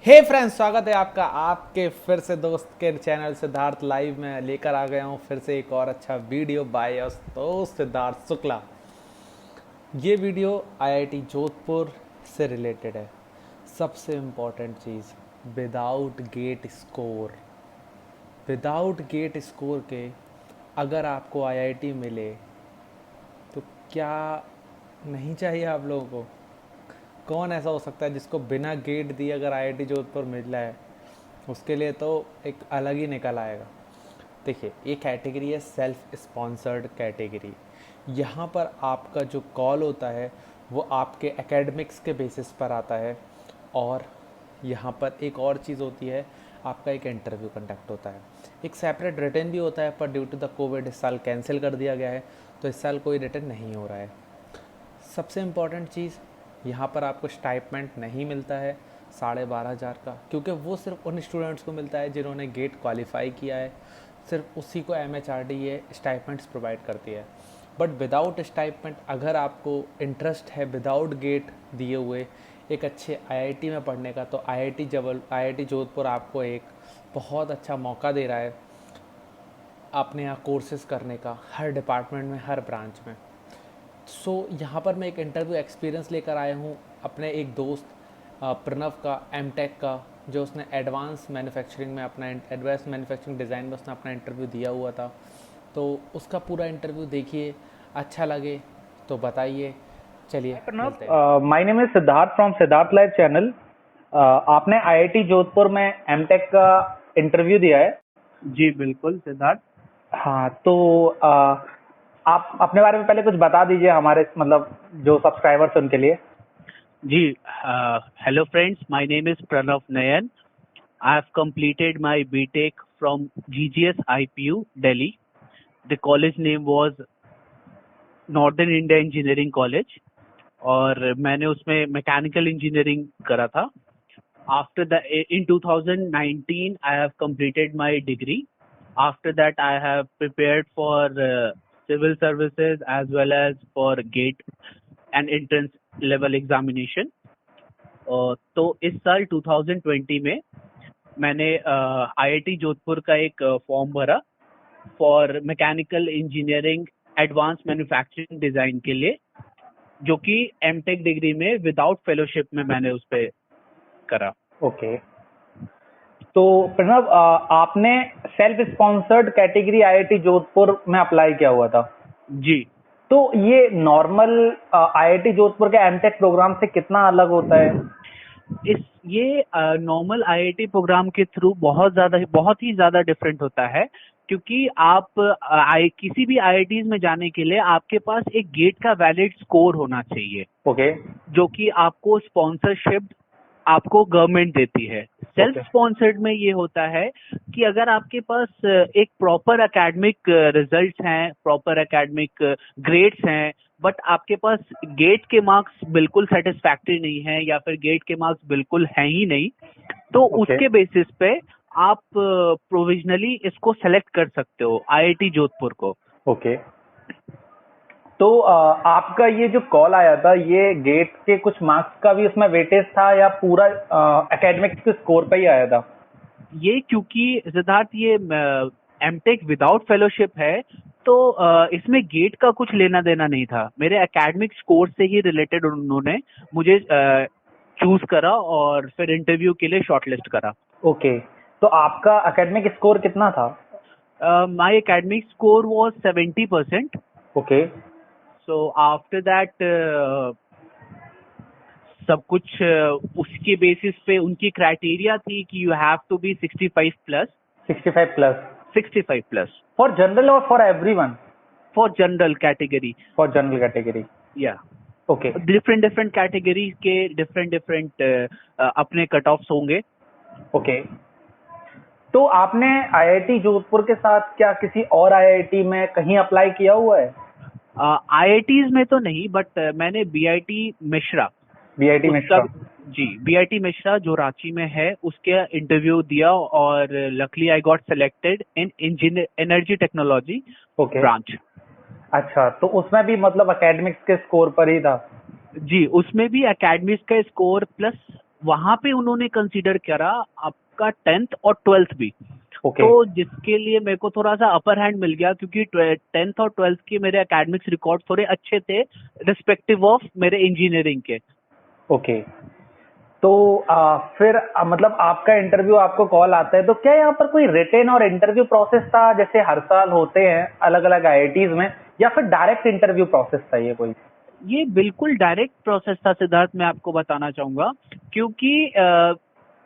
हे friends, स्वागत है आपका आपके फिर से दोस्त के चैनल सिद्धार्थ लाइव में लेकर आ गया हूँ फिर से एक और अच्छा वीडियो बाय दोस्त सिद्धार्थ शुक्ला। ये वीडियो आईआईटी जोधपुर से रिलेटेड है। सबसे इम्पोर्टेंट चीज़, without GATE score. Without GATE score के अगर आपको आईआईटी मिले तो क्या नहीं चाहिए आप लोगों को? कौन ऐसा हो सकता है जिसको बिना गेट दिए अगर आईआईटी जोधपुर मिला है? उसके लिए तो एक अलग ही निकल आएगा। देखिए, ये कैटेगरी है सेल्फ स्पॉन्सर्ड कैटेगरी। यहाँ पर आपका जो कॉल होता है वो आपके एकेडमिक्स के बेसिस पर आता है। और यहाँ पर एक और चीज़ होती है, आपका एक इंटरव्यू कंडक्ट होता है। एक सेपरेट रिटन भी होता है, पर ड्यू टू द कोविड इस साल कैंसिल कर दिया गया है, तो इस साल कोई रिटन नहीं हो रहा है। सबसे इम्पॉर्टेंट चीज़, यहाँ पर आपको स्टाइपमेंट नहीं मिलता है 12,500 का, क्योंकि वो सिर्फ उन स्टूडेंट्स को मिलता है जिन्होंने गेट क्वालिफाई किया है। सिर्फ उसी को एमएचआरडी ये स्टाइपमेंट्स प्रोवाइड करती है। बट विदाउट स्टाइपमेंट अगर आपको इंटरेस्ट है विदाउट गेट दिए हुए एक अच्छे आईआईटी में पढ़ने का, तो आईआईटी जोधपुर आपको एक बहुत अच्छा मौका दे रहा है अपने यहाँ कोर्सेज़ करने का, हर डिपार्टमेंट में, हर ब्रांच में। यहाँ पर मैं एक इंटरव्यू एक्सपीरियंस लेकर आया हूँ अपने एक दोस्त प्रणव का, एमटेक का, जो उसने एडवांस मैन्युफैक्चरिंग डिज़ाइन में उसने अपना इंटरव्यू दिया हुआ था। तो उसका पूरा इंटरव्यू देखिए, अच्छा लगे तो बताइए। चलिए मिलते हैं। Pranav, my name is Siddharth from Siddharth Live channel. आपने आईआईटी जोधपुर में एमटेक का इंटरव्यू दिया है। जी बिल्कुल सिद्धार्थ। हाँ, तो आप अपने बारे में पहले कुछ बता दीजिए हमारे मतलब जो सब्सक्राइबर्स हैं उनके लिए। जी, hello friends, my name is Pranav Nayan. I have completed my BTech from GGS IPU Delhi. The college name was Northern India Engineering College और मैंने उसमें मैकेनिकल इंजीनियरिंग करा था। After that, in 2019 I have completed my degree. After that I have prepared for civil services as well as for GATE and entrance level examination. तो इस साल 2020 में मैंने आईआईटी जोधपुर का एक फॉर्म भरा for mechanical engineering advance manufacturing design के लिए, जो कि एमटेक डिग्री में विदाउट फेलोशिप में मैंने उस पर करा। ओके, तो प्रणव, आपने self sponsored category IIT Jodhpur में अप्लाई किया हुआ था। जी, तो ये नॉर्मल आईआईटी जोधपुर के एमटेक प्रोग्राम से कितना अलग होता है? ये नॉर्मल आईआईटी प्रोग्राम के थ्रू बहुत ही ज्यादा डिफरेंट होता है, क्योंकि आप किसी भी आईआईटीज में जाने के लिए आपके पास एक गेट का वैलिड स्कोर होना चाहिए। ओके, जो कि आपको स्पॉन्सरशिप आपको गवर्नमेंट देती है। सेल्फ स्पॉन्सर्ड में ये होता है कि अगर आपके पास एक प्रॉपर एकेडमिक रिजल्ट्स हैं, प्रॉपर एकेडमिक ग्रेड्स हैं, बट आपके पास गेट के मार्क्स बिल्कुल सेटिस्फैक्टरी नहीं है या फिर गेट के मार्क्स बिल्कुल हैं ही नहीं, तो उसके बेसिस पे आप प्रोविजनली इसको सेलेक्ट कर सकते हो आईआईटी जोधपुर को। ओके, तो आपका ये जो कॉल आया था, ये गेट के कुछ मार्क्स का भी उसमें वेटेज था या पूरा एकेडमिक के स्कोर पे ही आया था? ये क्योंकि सिद्धार्थ ये एमटेक विदाउट फेलोशिप है, तो इसमें गेट का कुछ लेना देना नहीं था। मेरे एकेडमिक स्कोर से ही रिलेटेड उन्होंने मुझे चूज करा और फिर इंटरव्यू के लिए शॉर्टलिस्ट करा। ओके, तो आपका एकेडमिक स्कोर कितना था? My academic score was 70%। Okay, so after that सब कुछ उसके बेसिस पे उनकी क्राइटेरिया थी कि you have to be 65 plus. 65 plus 65 plus for general और for everyone? For general category. For general category, या ओके। डिफरेंट कैटेगरी के डिफरेंट अपने कट ऑफ्स होंगे। ओके, तो आपने आईआईटी जोधपुर के साथ क्या किसी और आईआईटी में कहीं अप्लाई किया हुआ है? आईआईटीज में तो नहीं, बट मैंने बीआईटी मिश्रा बीआईटी मिश्रा जो रांची में है उसके इंटरव्यू दिया और luckily I got selected in energy technology branch. अच्छा, तो उसमें भी मतलब एकेडमिक्स के स्कोर पर ही था? जी, उसमें भी एकेडमिक्स का स्कोर प्लस वहां पे उन्होंने कंसीडर करा आपका 10th और 12th भी। ओके तो जिसके लिए मेरे को थोड़ा सा अपर हैंड मिल गया, क्योंकि 10th और 12th के मेरे एकेडमिक्स रिकॉर्ड थोड़े अच्छे थे रिस्पेक्टिव ऑफ मेरे इंजीनियरिंग के। ओके। तो फिर मतलब आपका इंटरव्यू, आपको कॉल आता है, तो क्या यहाँ पर कोई रिटेन और इंटरव्यू प्रोसेस था जैसे हर साल होते हैं अलग अलग आईआईटीज में, या फिर डायरेक्ट इंटरव्यू प्रोसेस था ये कोई? ये बिल्कुल डायरेक्ट प्रोसेस था सिद्धार्थ, मैं आपको बताना चाहूंगा, क्योंकि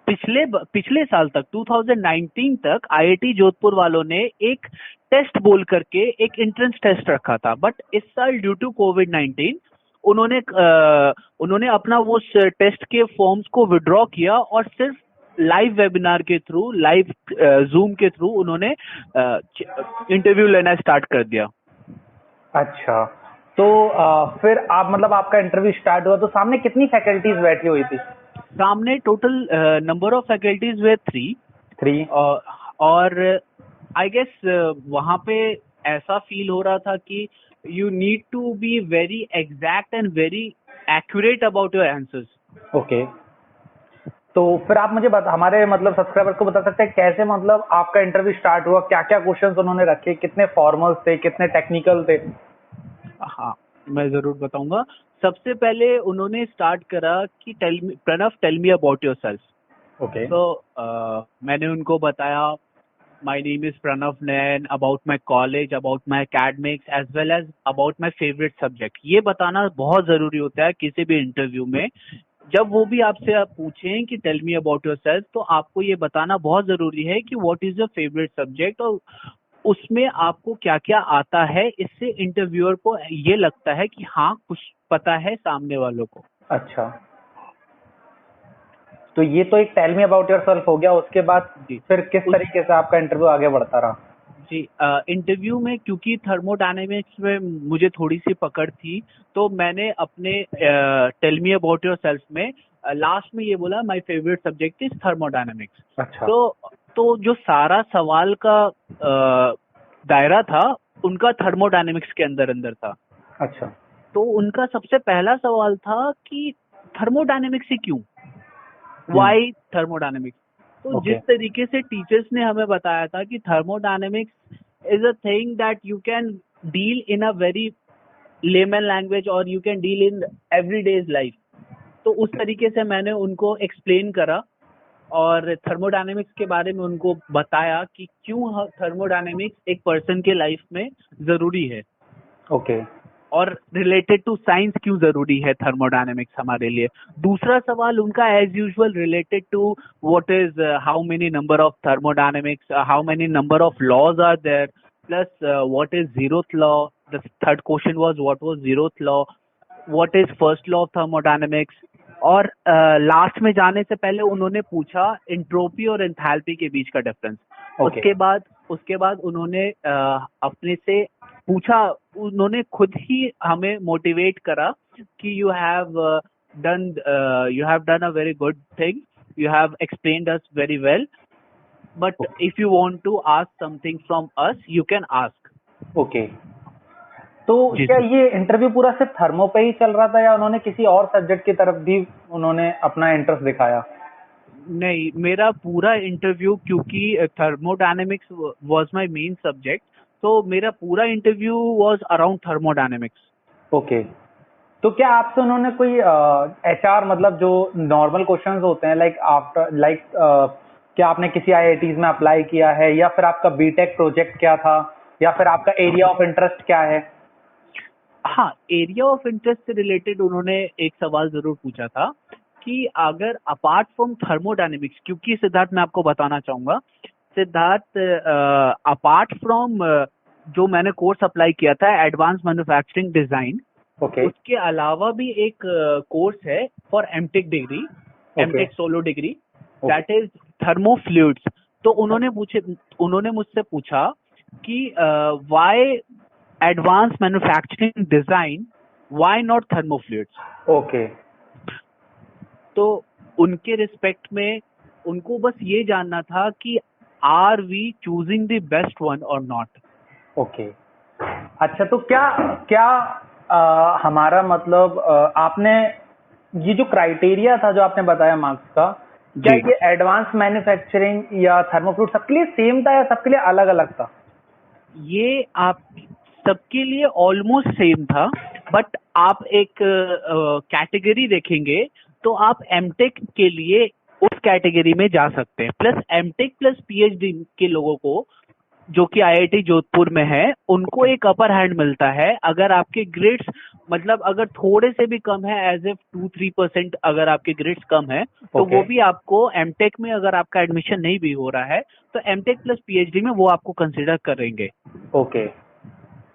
पिछले साल तक 2019 तक आईआईटी जोधपुर वालों ने एक टेस्ट बोल करके एक एंट्रेंस टेस्ट रखा था, बट इस साल ड्यू टू कोविड-19 उन्होंने अपना वो टेस्ट के फॉर्म्स को विड्रॉ किया और सिर्फ लाइव वेबिनार के थ्रू, लाइव जूम के थ्रू उन्होंने इंटरव्यू लेना स्टार्ट कर दिया। अच्छा, तो फिर आप मतलब आपका इंटरव्यू स्टार्ट हुआ तो सामने कितनी फैकल्टीज बैठी हुई थी? सामने टोटल नंबर ऑफ फैकल्टीज वे 3। 3। और आई गेस वहां पे ऐसा फील हो रहा था कि you need to be very exact and very accurate about your answers. Okay. तो फिर आप मुझे हमारे मतलब सब्सक्राइबर्स को बता सकते हैं कैसे मतलब आपका इंटरव्यू स्टार्ट हुआ, क्या क्या क्वेश्चंस उन्होंने रखे, कितने फॉर्मल्स थे, कितने टेक्निकल थे? हाँ, मैं जरूर बताऊंगा। सबसे पहले उन्होंने स्टार्ट करा कि tell me about yourself. Okay. तो मैंने उनको बताया my name is Pranav Nayan, about my college, about my academics as well as about my favorite subject। ये बताना बहुत जरूरी होता है किसी भी इंटरव्यू में। जब वो भी आपसे आप पूछें कि tell me about yourself, तो आपको ये बताना बहुत जरूरी है कि what is your favourite subject और उसमें आपको क्या क्या आता है। इससे इंटरव्यूअर को ये लगता है कि हाँ, कुछ पता है सामने वालों को। अच्छा, तो ये तो एक टेल मी अबाउट योरसेल्फ हो गया। उसके बाद जी फिर किस तरीके से आपका इंटरव्यू आगे बढ़ता रहा? जी इंटरव्यू में क्योंकि थर्मोडायनेमिक्स में मुझे थोड़ी सी पकड़ थी, तो मैंने अपने tell me about yourself में लास्ट में ये बोला my favourite subject is thermodynamics. अच्छा। तो जो सारा सवाल का दायरा था उनका थर्मोडायनेमिक्स के अंदर अंदर था। अच्छा। तो उनका सबसे पहला सवाल था कि थर्मोडायनेमिक्स ही क्यों, वाई थर्मोडायनेमिक्स। तो ओके। जिस तरीके से टीचर्स ने हमें बताया था कि thermodynamics is a thing that you can deal in a very layman language और you can deal in everyday life, तो उस तरीके से मैंने उनको एक्सप्लेन करा और थर्मोडायनेमिक्स के बारे में उनको बताया कि क्यों थर्मोडायनेमिक्स एक पर्सन के लाइफ में जरूरी है ओके। और रिलेटेड टू साइंस क्यों जरूरी है थर्मोडायनेमिक्स हमारे लिए। दूसरा सवाल उनका as usual related to what is how many number of thermodynamics, how many number of laws are there, plus what is zeroth law. The third question was what was zeroth law, what is first law of thermodynamics. और last में जाने से पहले उन्होंने पूछा entropy और enthalpy के बीच का डिफरेंस। ओके। उसके बाद उन्होंने अपने से पूछा, उन्होंने खुद ही हमें मोटिवेट करा कि you have done a very good thing, you have explained us very well, but if you want to ask something from us you can ask. Okay. तो जी क्या सर। ये इंटरव्यू पूरा सिर्फ थर्मो पे ही चल रहा था या उन्होंने किसी और सब्जेक्ट की तरफ भी उन्होंने अपना इंटरेस्ट दिखाया? नहीं, मेरा पूरा इंटरव्यू, क्योंकि thermodynamics was my main subject, तो मेरा पूरा interview was around thermodynamics. Okay. तो क्या आपसे उन्होंने कोई एचआर मतलब जो नॉर्मल क्वेश्चंस होते हैं लाइक आफ्टर लाइक क्या आपने किसी आईआईटीज में अप्लाई किया है, या फिर आपका बीटेक प्रोजेक्ट क्या था, या फिर आपका एरिया ऑफ इंटरेस्ट क्या है? हाँ, एरिया ऑफ इंटरेस्ट से रिलेटेड उन्होंने एक सवाल जरूर पूछा था कि अगर अपार्ट फ्रॉम थर्मोडायनेमिक्स, क्योंकि सिद्धार्थ मैं आपको बताना चाहूंगा, सिद्धार्थ अपार्ट फ्रॉम जो मैंने कोर्स अप्लाई किया था एडवांस मैन्युफैक्चरिंग डिजाइन, ओके। उसके अलावा भी एक कोर्स है for M Tech degree, M Tech solo degree, that is thermofluids. तो उन्होंने मुझसे पूछा कि why advance manufacturing design, why not thermofluids. Okay. तो उनके रिस्पेक्ट में उनको बस ये जानना था कि are we choosing the best one और नॉट। ओके। अच्छा, तो क्या क्या हमारा मतलब आपने ये जो क्राइटेरिया था जो आपने बताया मार्क्स का, क्या जी ये एडवांस मैन्युफैक्चरिंग या थर्मोफ्लूइड सबके लिए सेम था या सबके लिए अलग अलग था? ये आप सबके लिए ऑलमोस्ट सेम था, बट आप एक कैटेगरी देखेंगे तो आप एमटेक के लिए उस कैटेगरी में जा सकते हैं। प्लस एमटेक प्लस पीएचडी के लोगों को जो कि आईआईटी जोधपुर में है, उनको एक अपर हैंड मिलता है अगर आपके ग्रेड्स मतलब अगर थोड़े से भी कम है, एज ए 2-3% अगर आपके ग्रेड्स कम है, तो ओके वो भी आपको एमटेक में अगर आपका एडमिशन नहीं भी हो रहा है तो एमटेक प्लस पीएचडी में वो आपको कंसिडर करेंगे। ओके।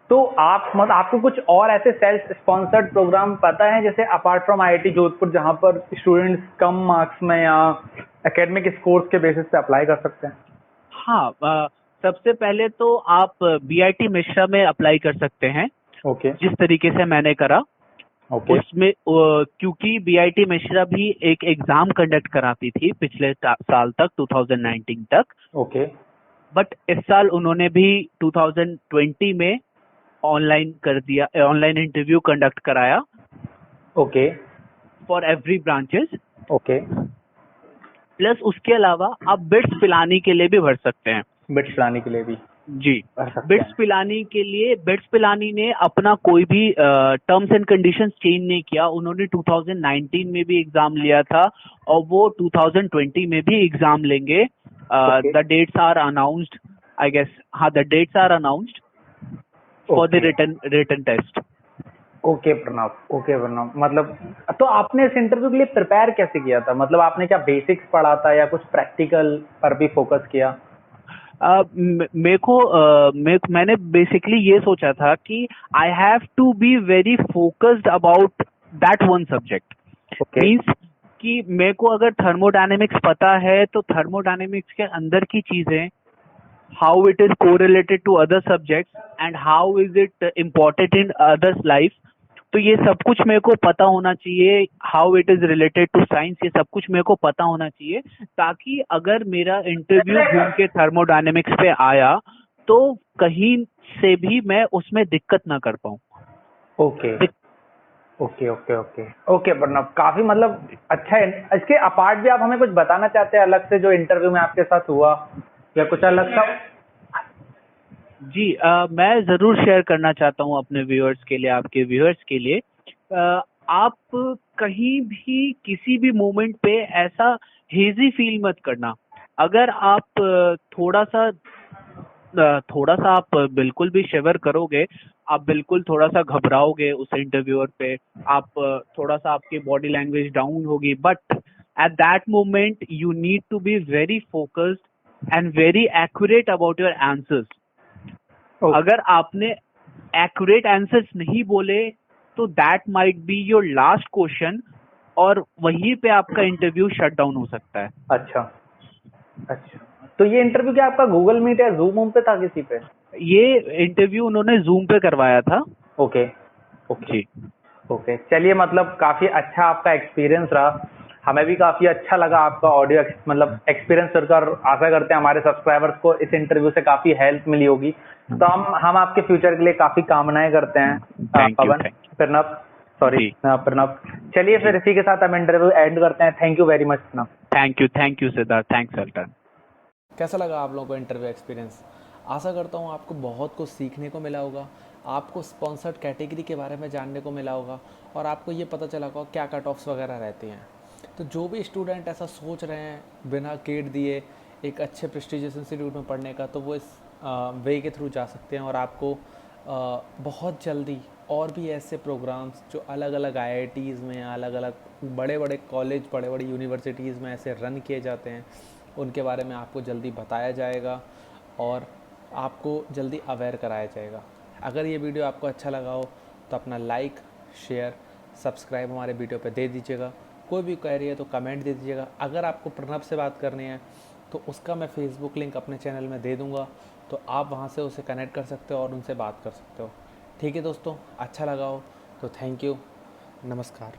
तो आप मतलब आपको कुछ और ऐसे सेल्फ स्पॉन्सर्ड प्रोग्राम पता है जैसे अपार्ट फ्रॉम आईआईटी जोधपुर जहां पर स्टूडेंट्स कम मार्क्स में या एकेडमिक स्कोर्स के बेसिस पे अप्लाई कर सकते हैं? हाँ, सबसे पहले तो आप बीआईटी मिश्रा में अप्लाई कर सकते हैं, ओके जिस तरीके से मैंने करा। ओके उसमें क्योंकि बीआईटी मिश्रा भी एक एग्जाम कंडक्ट कराती थी पिछले साल तक, 2019 तक, ओके बट इस साल उन्होंने भी 2020 में ऑनलाइन कर दिया, ऑनलाइन इंटरव्यू कंडक्ट कराया okay for every branches. Okay. Plus उसके अलावा आप बिट्स पिलानी के लिए भी भर सकते हैं। बिट्स लाने के लिए भी जी, कर सकते बिट्स हैं? पिलानी के लिए बिट्स पिलानी ने अपना कोई भी टर्म्स एंड कंडीशंस चेंज नहीं किया। उन्होंने 2019 में भी एग्जाम लिया था और वो 2020 में भी एग्जाम लेंगे। Okay the dates are announced, I guess. हाँ, the dates are announced for the okay written test. Okay Pranav, okay Pranav. मतलब तो आपने इस इंटरव्यू के लिए प्रिपेयर कैसे किया था? मतलब आपने क्या बेसिक्स पढ़ा था या कुछ प्रैक्टिकल पर भी फोकस किया? मेरे को मैंने बेसिकली ये सोचा था कि I have to be very focused about that one subject. Okay means कि मेरे को अगर थर्मोडायनेमिक्स पता है तो थर्मोडायनेमिक्स के अंदर की चीजें, how it is correlated to other subjects and how is it important in others life, तो ये सब कुछ मेरे को पता होना चाहिए। How it is related to science, ये सब कुछ मेरे को पता होना चाहिए, ताकि अगर मेरा इंटरव्यू घूम के थर्मोडायनेमिक्स पे आया तो कहीं से भी मैं उसमें दिक्कत ना कर पाऊँ। Okay okay okay okay okay Pranav, काफी मतलब अच्छा है। इसके अपार्ट भी आप हमें कुछ बताना चाहते हैं अलग से जो इंटरव्यू में आपके साथ हुआ या कुछ अलग सा? जी, मैं जरूर शेयर करना चाहता हूँ अपने व्यूअर्स के लिए, आपके व्यूअर्स के लिए। आप कहीं भी किसी भी मोमेंट पे ऐसा हेजी फील मत करना। अगर आप थोड़ा सा आप बिल्कुल भी शिवर करोगे, आप बिल्कुल थोड़ा सा घबराओगे उस इंटरव्यूअर पे, आप थोड़ा सा आपकी बॉडी लैंग्वेज डाउन होगी, but at that moment you need to be very focused and very accurate about your answers. अगर आपने एक्यूरेट आंसर्स नहीं बोले तो that might be your last question, और वहीं पे आपका इंटरव्यू शट डाउन हो सकता है। अच्छा अच्छा। तो ये इंटरव्यू क्या आपका गूगल मीट या जूम पे था किसी पे? ये इंटरव्यू उन्होंने जूम पे करवाया था। ओके ओके जी ओके। चलिए, मतलब काफी अच्छा आपका एक्सपीरियंस रहा। हमें भी काफी अच्छा लगा आपका ऑडियो मतलब एक्सपीरियंस सुनकर। आशा करते हैं हमारे सब्सक्राइबर्स को इस इंटरव्यू से काफी हेल्प मिली होगी। तो हम आपके फ्यूचर के लिए काफी कामनाएं करते हैं। Thank you. Pawan, Pranav, sorry ji Pranav. चलिए फिर इसी के साथ हम इंटरव्यू एंड करते हैं। Thank you very much Pranav. Thank you Siddharth, thanks सल्टन। कैसा लगा आप लोगों को इंटरव्यू एक्सपीरियंस? आशा करता हूँ आपको बहुत कुछ सीखने को मिला होगा, आपको स्पॉन्सर्ड कैटेगरी के बारे में जानने को मिला होगा और आपको ये पता चला होगा क्या कट ऑफ्स वगैरह रहती हैं। तो जो भी स्टूडेंट ऐसा सोच रहे हैं बिना गेट दिए एक अच्छे प्रेस्टिजियस इंस्टीट्यूट में पढ़ने का, तो वो इस वे के थ्रू जा सकते हैं और आपको बहुत जल्दी और भी ऐसे प्रोग्राम्स जो अलग अलग आईआईटीज़ में, अलग अलग बड़े बड़े कॉलेज, बड़े बड़े यूनिवर्सिटीज़ में ऐसे रन किए जाते हैं, उनके बारे में आपको जल्दी बताया जाएगा और आपको जल्दी अवेयर कराया जाएगा। अगर ये वीडियो आपको अच्छा लगा हो तो अपना लाइक, शेयर, सब्सक्राइब हमारे वीडियो पे दे दीजिएगा। कोई भी क्वेरी है तो कमेंट दे दीजिएगा। अगर आपको प्रणव से बात करनी है तो उसका मैं फेसबुक लिंक अपने चैनल में दे दूँगा, तो आप वहाँ से उसे कनेक्ट कर सकते हो और उनसे बात कर सकते हो। ठीक है दोस्तों, अच्छा लगा हो तो थैंक यू, नमस्कार।